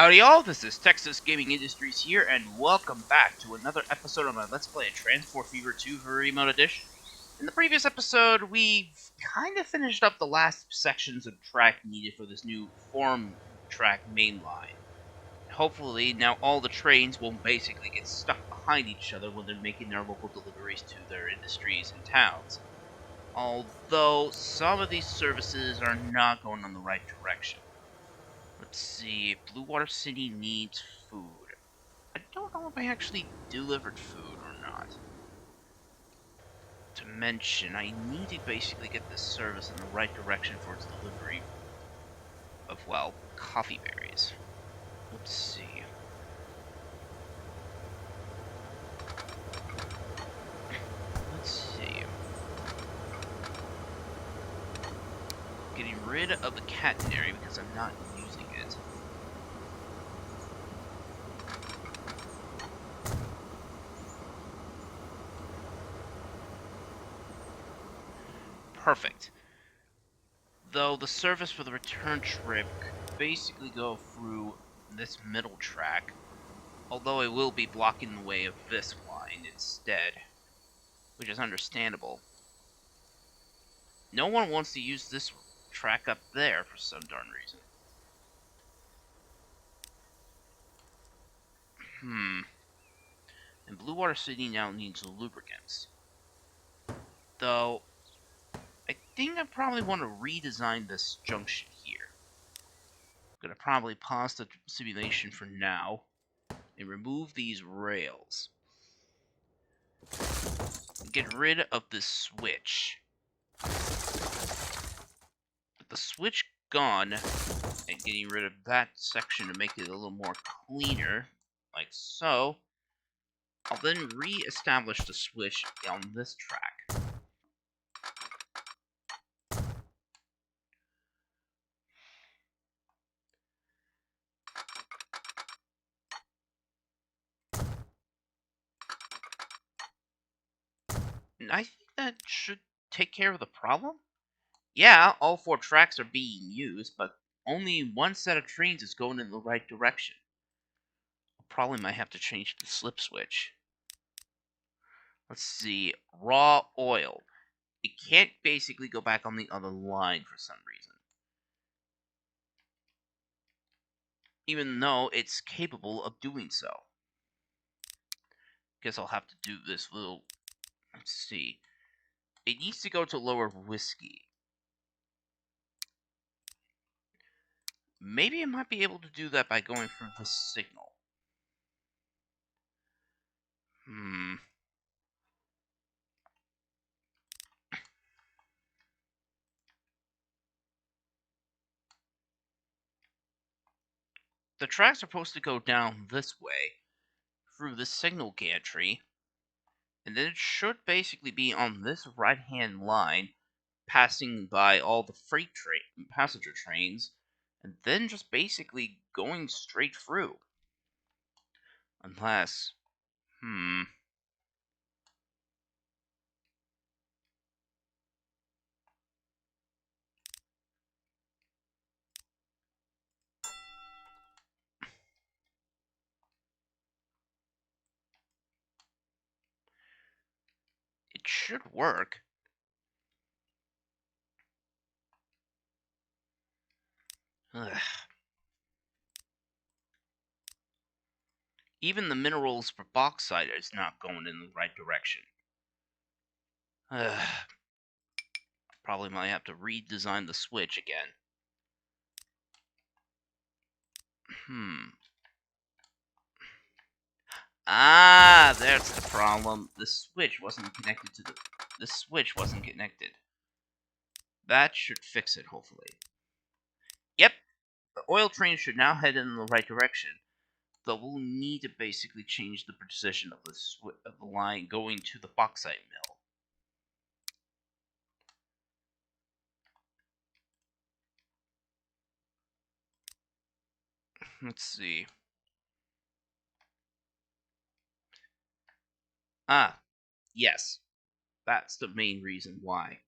Howdy y'all, this is Texas Gaming Industries here, and welcome back to another episode of my Let's Play of Transport Fever 2 for Remote Edition. In the previous episode, we kind of finished up the last sections of track needed for this new farm track mainline. Hopefully, now all the trains won't basically get stuck behind each other when they're making their local deliveries to their industries and towns. Although, some of these services are not going in the right direction. Let's see, Blue Water City needs food. I don't know if I actually delivered food or not. To mention, I need to basically get this service in the right direction for its delivery of, well, coffee berries. Let's see. Let's see. Getting rid of the catenary because I'm not using it. Perfect. Though the service for the return trip could basically go through this middle track, although it will be blocking the way of this line instead, which is understandable. No one wants to use this track up there for some darn reason. And Blue Water City now needs lubricants. Though, I think I probably want to redesign this junction here. I'm going to probably pause the simulation for now and remove these rails. Get rid of this switch. With the switch gone, and getting rid of that section to make it a little more cleaner, like so, I'll then re-establish the switch on this track. And I think that should take care of the problem. Yeah, all 4 tracks are being used, but only one set of trains is going in the right direction. I probably might have to change the slip switch. Let's see, raw oil. It can't basically go back on the other line for some reason. Even though it's capable of doing so. Guess I'll have to do this little... Let's see. It needs to go to lower whiskey. Maybe I might be able to do that by going through the signal. The tracks are supposed to go down this way, through the signal gantry, and then it should basically be on this right-hand line, passing by all the passenger trains, and then just basically going straight through. Unless, it should work. Ugh. Even the minerals for bauxite is not going in the right direction. Probably might have to redesign the switch again. Ah, that's the problem. The switch wasn't connected to the switch wasn't connected. That should fix it, hopefully. Yep, the oil train should now head in the right direction. Though we'll need to basically change the position of the line going to the bauxite mill. Let's see. Ah, yes. That's the main reason why.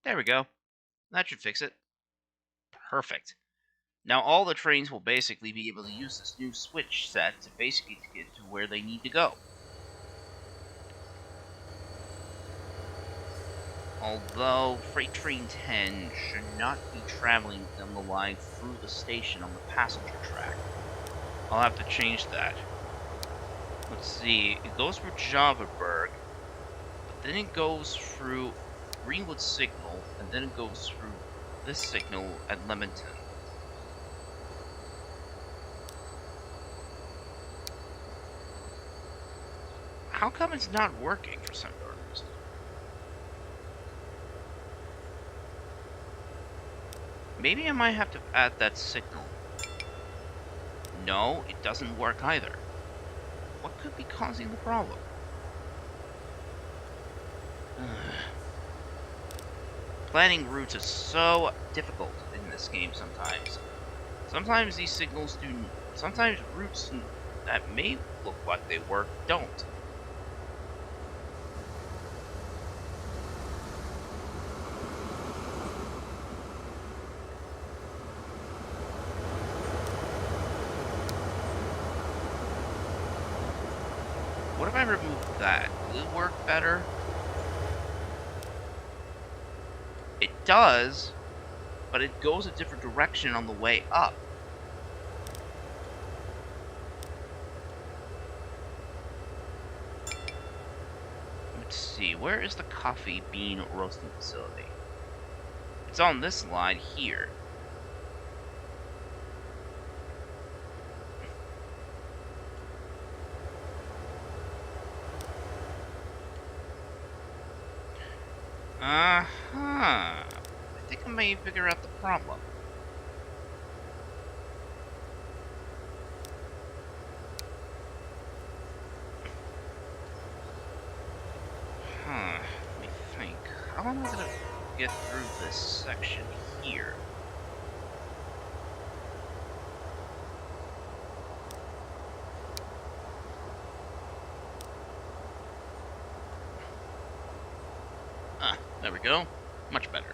There we go. That should fix it. Perfect. Now all the trains will basically be able to use this new switch set to basically get to where they need to go. Although Freight Train 10 should not be traveling on the line through the station on the passenger track. I'll have to change that. Let's see, it goes through Javaberg, but then it goes through Greenwood Signal, and then it goes through this signal at Leamington. How come it's not working for some darn reason? Maybe I might have to add that signal. No, it doesn't work either. What could be causing the problem? Planning routes is so difficult in this game sometimes. Sometimes these signals do... Sometimes routes that may look like they work don't. What if I remove that? Will it work better? It does, but it goes a different direction on the way up. Let's see, where is the coffee bean roasting facility? It's on this line here. I think I may figure out the problem. Let me think. How am I gonna get through this section here? There we go. Much better.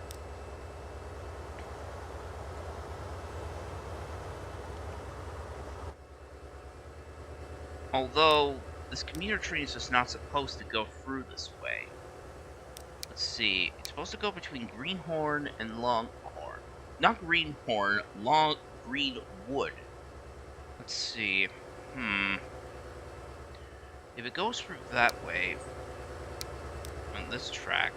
Although, this commuter train is just not supposed to go through this way. Let's see. It's supposed to go between Greenhorn and Longhorn. Not Greenhorn, Greenwood. Let's see. If it goes through that way, on this track,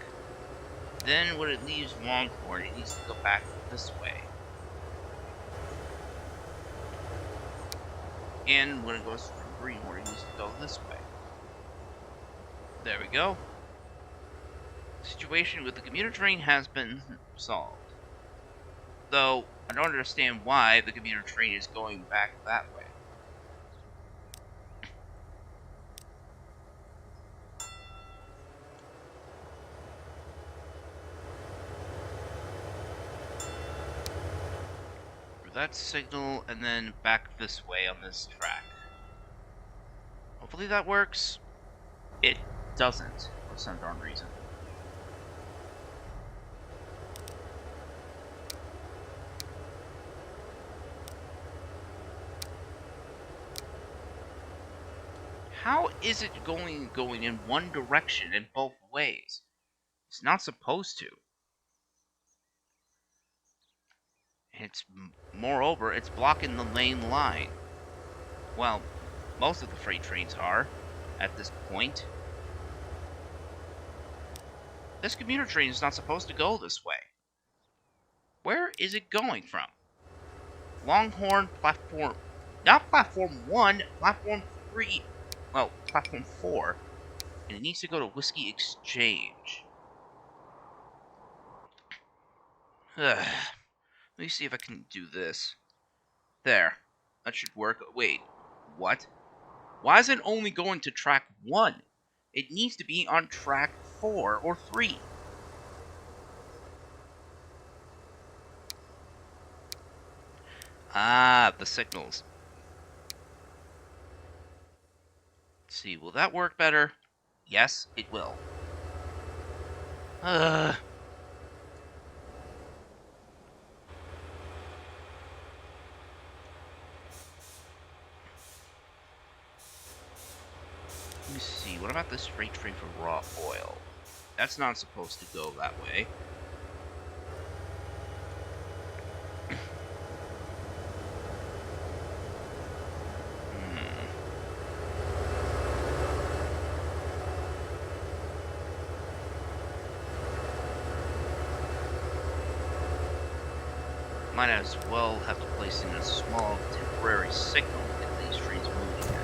then when it leaves Longhorn, it needs to go back this way. And when it goes from Greenhorn, it needs to go this way. There we go. The situation with the commuter train has been solved. Though, I don't understand why the commuter train is going back that way. That signal, and then back this way on this track. Hopefully that works. It doesn't, for some darn reason. How is it going in one direction in both ways? It's not supposed to. Moreover, it's blocking the main line. Well, most of the freight trains are, at this point. This commuter train is not supposed to go this way. Where is it going from? Longhorn platform... Not platform 1, platform 3. Well, platform 4. And it needs to go to Whiskey Exchange. Ugh. Let me see if I can do this. There. That should work. Wait. What? Why is it only going to track 1? It needs to be on track 4 or 3. Ah, the signals. Let's see, will that work better? Yes, it will. Let me see. What about this freight train for raw oil? That's not supposed to go that way. Might as well have to place in a small temporary signal to get these trains moving again.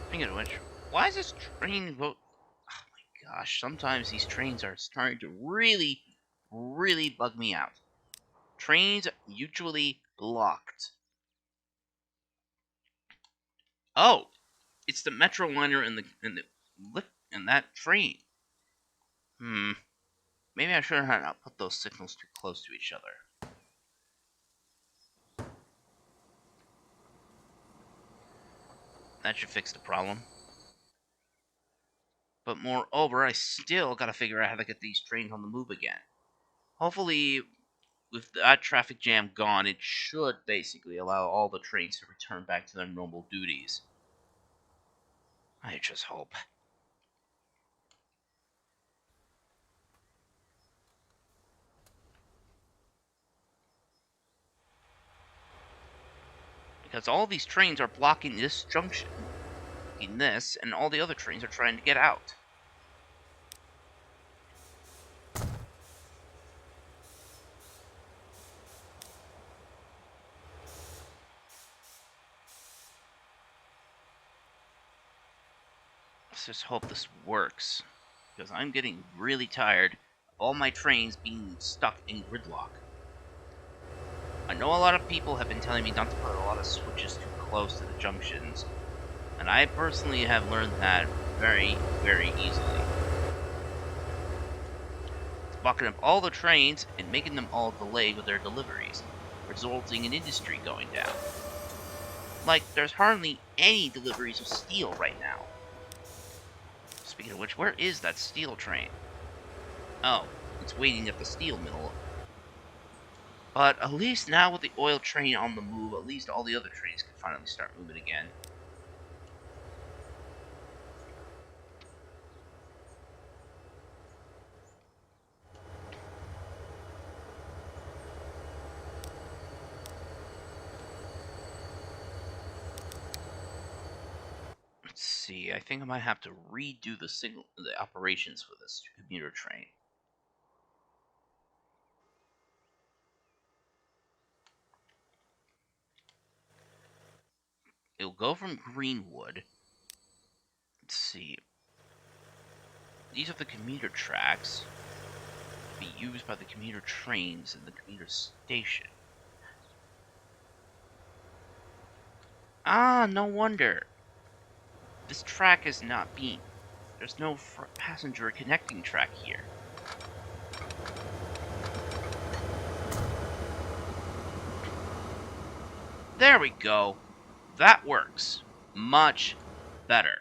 Speaking of which, why is this train vote? Gosh, sometimes these trains are starting to really, really bug me out. Trains usually blocked. Oh, it's the Metro liner and that train. Maybe I should have not put those signals too close to each other. That should fix the problem. But moreover, I still gotta figure out how to get these trains on the move again. Hopefully, with that traffic jam gone, it should basically allow all the trains to return back to their normal duties. I just hope. Because all these trains are blocking this junction, in this, and all the other trains are trying to get out. Let's just hope this works, because I'm getting really tired of all my trains being stuck in gridlock. I know a lot of people have been telling me not to put a lot of switches too close to the junctions, and I personally have learned that very, very easily. It's blocking up all the trains and making them all delayed with their deliveries, resulting in industry going down. Like, there's hardly any deliveries of steel right now. Speaking of which, where is that steel train? Oh, it's waiting at the steel mill. But at least now with the oil train on the move, at least all the other trains can finally start moving again. Let's see, I think I might have to redo the operations for this commuter train. It'll go from Greenwood. Let's see. These are the commuter tracks to be used by the commuter trains and the commuter station. Ah, no wonder. This track is not being... There's no passenger connecting track here. There we go. That works. Much better.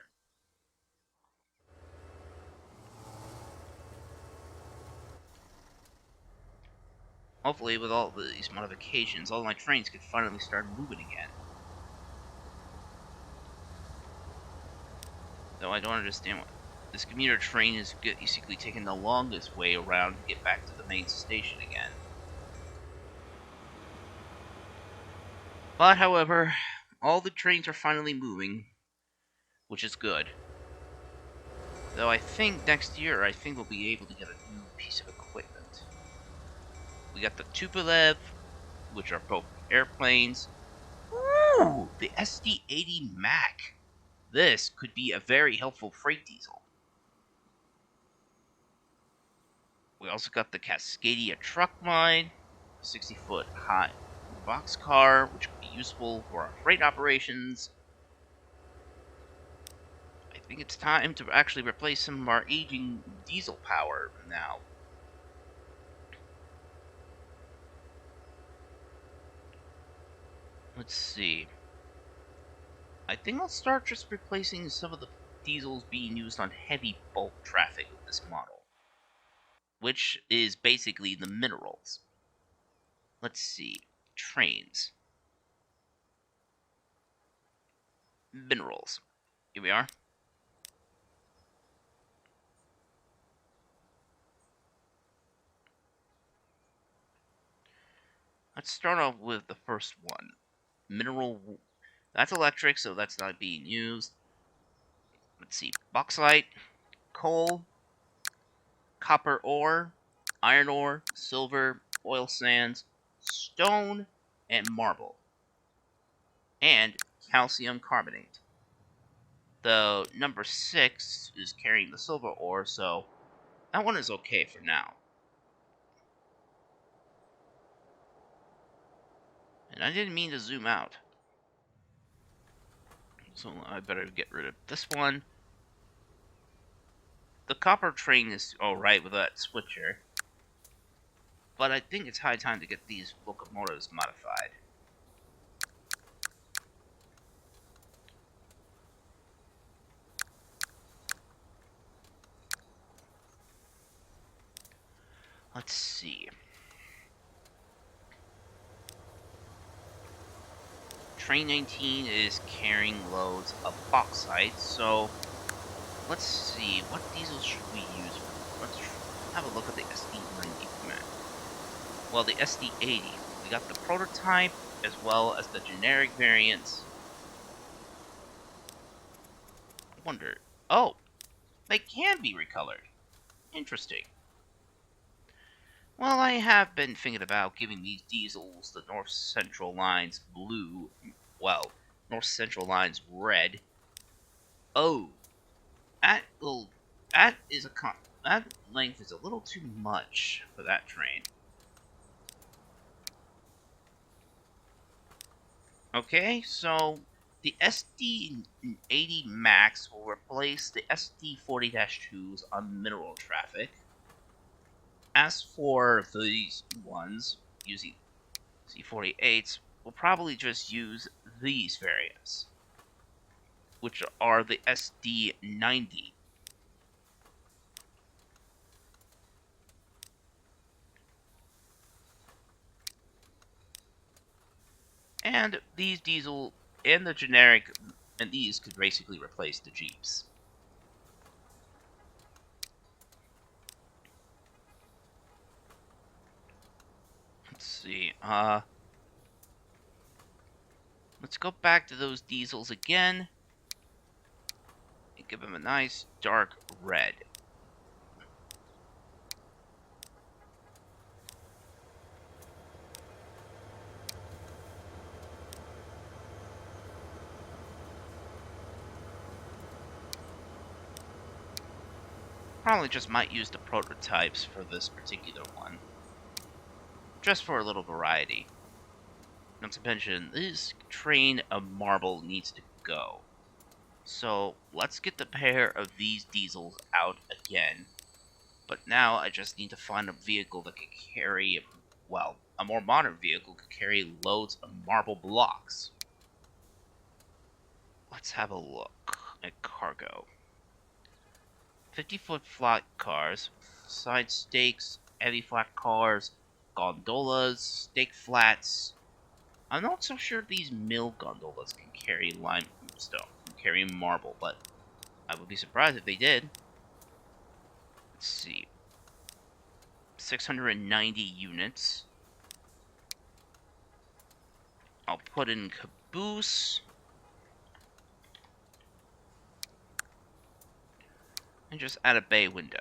Hopefully, with all these modifications, all my trains could finally start moving again. Though I don't understand what... This commuter train is basically taking the longest way around to get back to the main station again. But, however, all the trains are finally moving, which is good. Though I think next year, we'll be able to get a new piece of equipment. We got the Tupolev, which are both airplanes. Ooh, the SD-80 Mac. This could be a very helpful freight diesel. We also got the Cascadia truck mine, 60-foot high boxcar, which could be useful for our freight operations. I think it's time to actually replace some of our aging diesel power now. Let's see. I think I'll start just replacing some of the diesels being used on heavy bulk traffic with this model, which is basically the minerals. Let's see. Trains. Minerals. Here we are. Let's start off with the first one. Mineral. That's electric, so that's not being used. Let's see. Bauxite, coal, copper ore, iron ore, silver, oil sands, stone, and marble. And calcium carbonate. The number 6 is carrying the silver ore, so that one is okay for now. And I didn't mean to zoom out. So I better get rid of this one. The copper train is alright with that switcher. But I think it's high time to get these locomotives modified. Let's see. Train 19 is carrying loads of bauxite, so let's see. What diesel should we use? Let's have a look at the SD90 command. Well, the SD80. We got the prototype as well as the generic variants. I wonder. Oh, they can be recolored. Interesting. Well, I have been thinking about giving these diesels the North Central Line's blue. Well, North Central Line's red. Oh, that little. That is that length is a little too much for that train. Okay, so the SD80 Max will replace the SD40-2s on mineral traffic. As for these ones, using C48s, we'll probably just use these variants, which are the SD90. And these diesel and the generic, and these could basically replace the Jeeps. Let's see, let's go back to those diesels again, and give them a nice dark red. Probably just might use the prototypes for this particular one. Just for a little variety. Not to mention, this train of marble needs to go. So, let's get the pair of these diesels out again. But now I just need to find a vehicle that could carry, well, a more modern vehicle could carry loads of marble blocks. Let's have a look at cargo. 50-foot flat cars, side stakes, heavy flat cars, gondolas, stake flats. I'm not so sure these mill gondolas can carry limestone, can carry marble, but I would be surprised if they did. Let's see. 690 units. I'll put in caboose. And just add a bay window.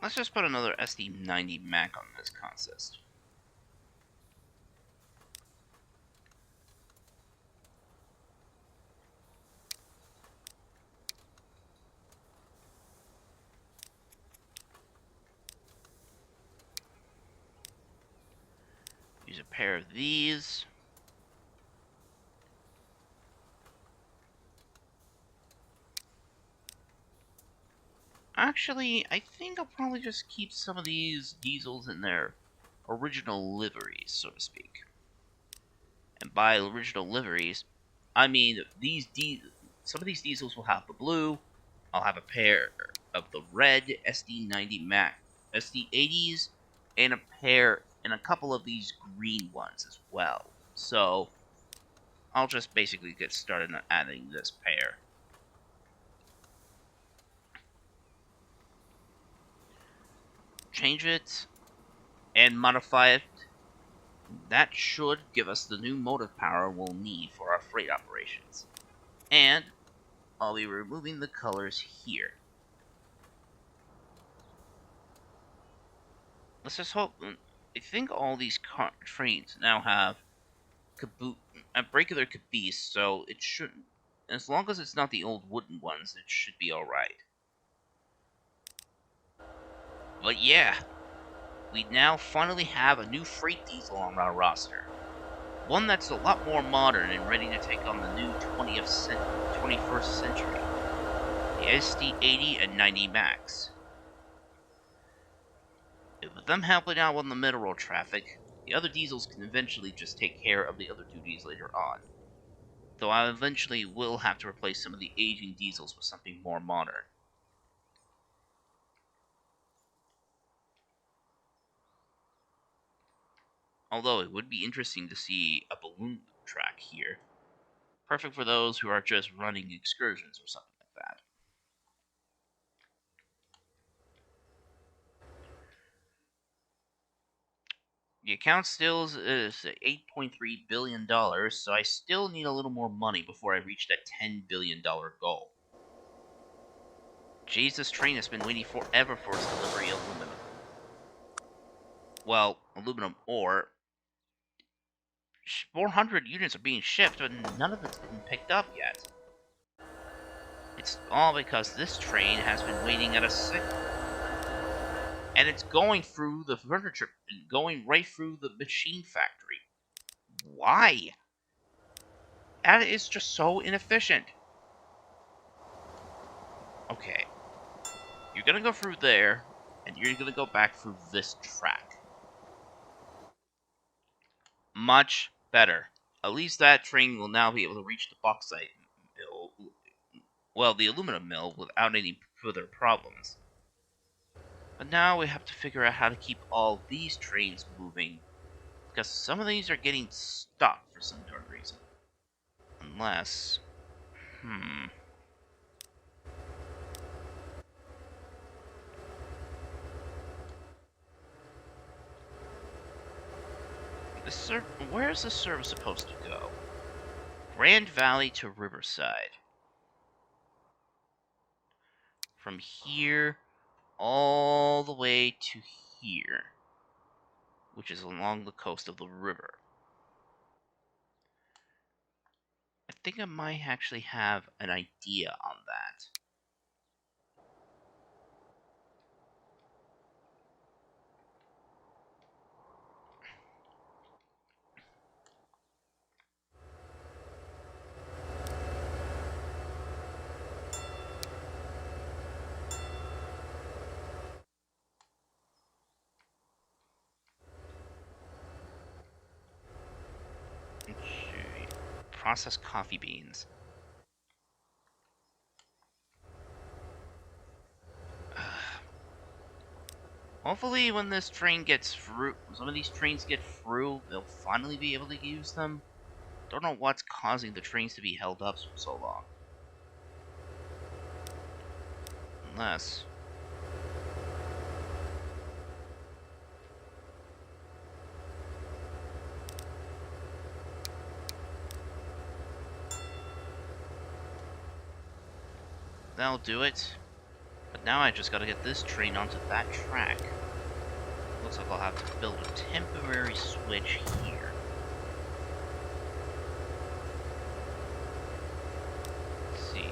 Let's just put another SD90 Mac on this consist. Use a pair of these. Actually, I think I'll probably just keep some of these diesels in their original liveries, so to speak. And by original liveries, I mean some of these diesels will have the blue. I'll have a pair of the red SD90 Mac SD80s, and a couple of these green ones as well. So I'll just basically get started on adding this pair. Change it and modify it. That should give us the new motive power we'll need for our freight operations. And I'll be removing the colors here. Let's just hope. I think all these trains now have a regular caboose, so it shouldn't. As long as it's not the old wooden ones, it should be alright. But yeah, we now finally have a new freight diesel on our roster. One that's a lot more modern and ready to take on the new 21st century. The SD80 and 90 Max. With them helping out on the middle traffic, the other diesels can eventually just take care of the other duties later on. Though I eventually will have to replace some of the aging diesels with something more modern. Although it would be interesting to see a balloon track here. Perfect for those who are just running excursions or something like that. The account still is $8.3 billion, so I still need a little more money before I reach that $10 billion goal. Jeez, this train has been waiting forever for its delivery of aluminum. Well, aluminum ore. 400 units are being shipped, but none of it's been picked up yet. It's all because this train has been waiting at a signal. And it's going through the furniture, going right through the machine factory. Why? That is just so inefficient. Okay. You're gonna go through there, and you're gonna go back through this track. Much better. At least that train will now be able to reach the bauxite mill, well, the aluminum mill, without any further problems. But now we have to figure out how to keep all these trains moving, because some of these are getting stuck for some darn reason. Unless... Where is this service supposed to go? Grand Valley to Riverside. From here all the way to here, which is along the coast of the river. I think I might actually have an idea on that. Processed coffee beans. Hopefully when this train gets through, some of these trains get through, they'll finally be able to use them. Don't know what's causing the trains to be held up for so long. Unless... that'll do it. But now I just gotta get this train onto that track. Looks like I'll have to build a temporary switch here. Let's see.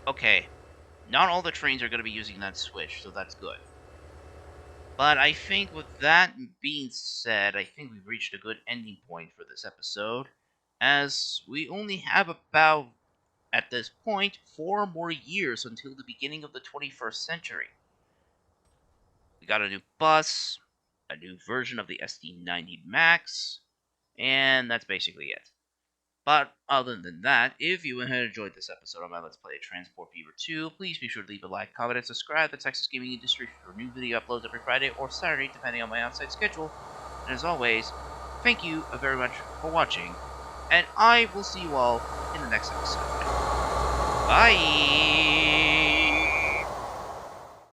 Okay. Not all the trains are gonna be using that switch, so that's good. But I think with that being said, I think we've reached a good ending point for this episode, as we only have about at this point 4 more years until the beginning of the 21st century. We got a new bus, a new version of the SD90 Max, and that's basically it. But other than that, if you have enjoyed this episode of my Let's Play Transport Fever 2, please be sure to leave a like, comment, and subscribe to the Texas Gaming Industry for new video uploads every Friday or Saturday, depending on my on-site schedule. And as always, thank you very much for watching, and I will see you all in the next episode. Bye!